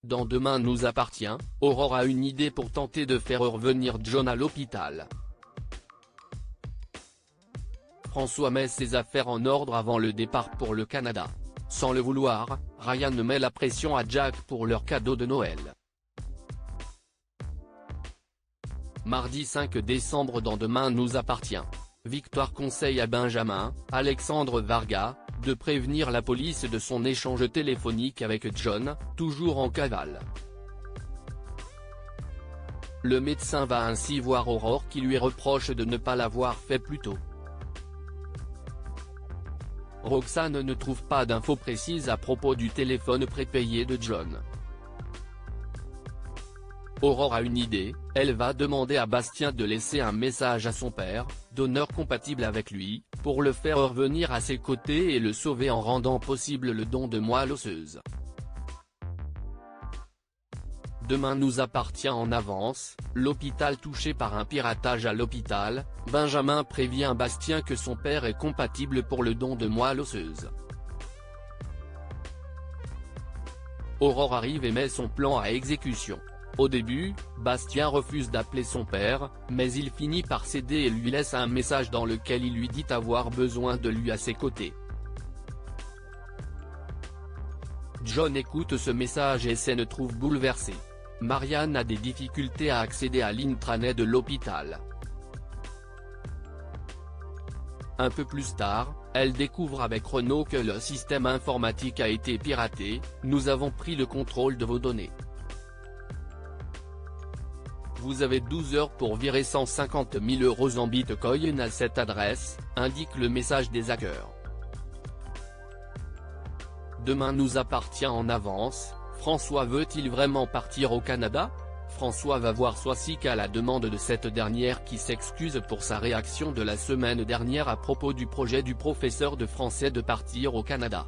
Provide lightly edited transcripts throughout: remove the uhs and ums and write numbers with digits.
Dans Demain nous appartient, Aurore a une idée pour tenter de faire revenir John à l'hôpital. François met ses affaires en ordre avant le départ pour le Canada. Sans le vouloir, Ryan met la pression à Jack pour leur cadeau de Noël. Mardi 5 décembre dans Demain nous appartient. Victoire conseille à Benjamin, Alexandre Varga, de prévenir la police de son échange téléphonique avec John, toujours en cavale. Le médecin va ainsi voir Aurore qui lui reproche de ne pas l'avoir fait plus tôt. Roxane ne trouve pas d'infos précises à propos du téléphone prépayé de John. Aurore a une idée, elle va demander à Bastien de laisser un message à son père, donneur compatible avec lui, pour le faire revenir à ses côtés et le sauver en rendant possible le don de moelle osseuse. Demain nous appartient en avance, l'hôpital touché par un piratage à l'hôpital, Benjamin prévient Bastien que son père est compatible pour le don de moelle osseuse. Aurore arrive et met son plan à exécution. Au début, Bastien refuse d'appeler son père, mais il finit par céder et lui laisse un message dans lequel il lui dit avoir besoin de lui à ses côtés. John écoute ce message et se trouve bouleversé. Marianne a des difficultés à accéder à l'intranet de l'hôpital. Un peu plus tard, elle découvre avec Renaud que le système informatique a été piraté, nous avons pris le contrôle de vos données. Vous avez 12 heures pour virer 150 000 € en bitcoin à cette adresse, indique le message des hackers. Demain nous appartient en avance, François veut-il vraiment partir au Canada? François va voir Soisic à la demande de cette dernière qui s'excuse pour sa réaction de la semaine dernière à propos du projet du professeur de français de partir au Canada.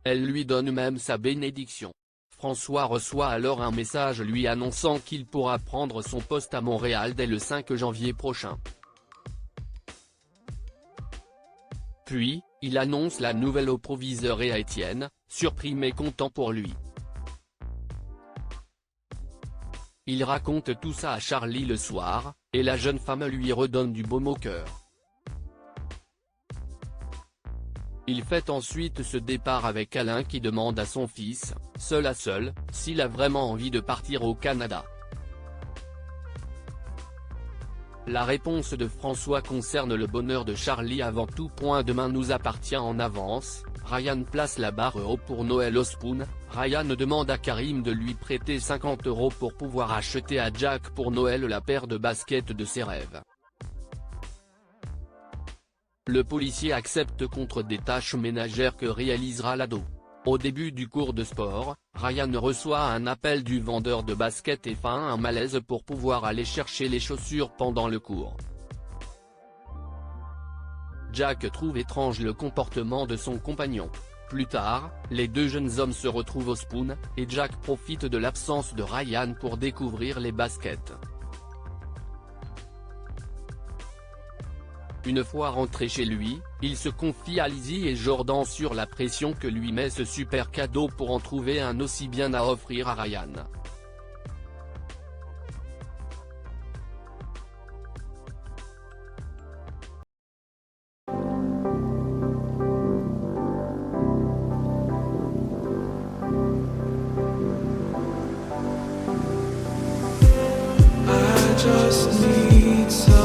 Elle lui donne même sa bénédiction. François reçoit alors un message lui annonçant qu'il pourra prendre son poste à Montréal dès le 5 janvier prochain. Puis, il annonce la nouvelle au proviseur et à Étienne, surpris mais content pour lui. Il raconte tout ça à Charlie le soir, et la jeune femme lui redonne du baume au cœur. Il fait ensuite ce départ avec Alain qui demande à son fils, seul à seul, s'il a vraiment envie de partir au Canada. La réponse de François concerne le bonheur de Charlie avant tout. Demain nous appartient en avance, Ryan place la barre haut pour Noël au Spoon, Ryan demande à Karim de lui prêter 50 € pour pouvoir acheter à Jack pour Noël la paire de baskets de ses rêves. Le policier accepte contre des tâches ménagères que réalisera l'ado. Au début du cours de sport, Ryan reçoit un appel du vendeur de baskets et feint un malaise pour pouvoir aller chercher les chaussures pendant le cours. Jack trouve étrange le comportement de son compagnon. Plus tard, les deux jeunes hommes se retrouvent au Spoon, et Jack profite de l'absence de Ryan pour découvrir les baskets. Une fois rentré chez lui, il se confie à Lizzie et Jordan sur la pression que lui met ce super cadeau pour en trouver un aussi bien à offrir à Ryan. I just need some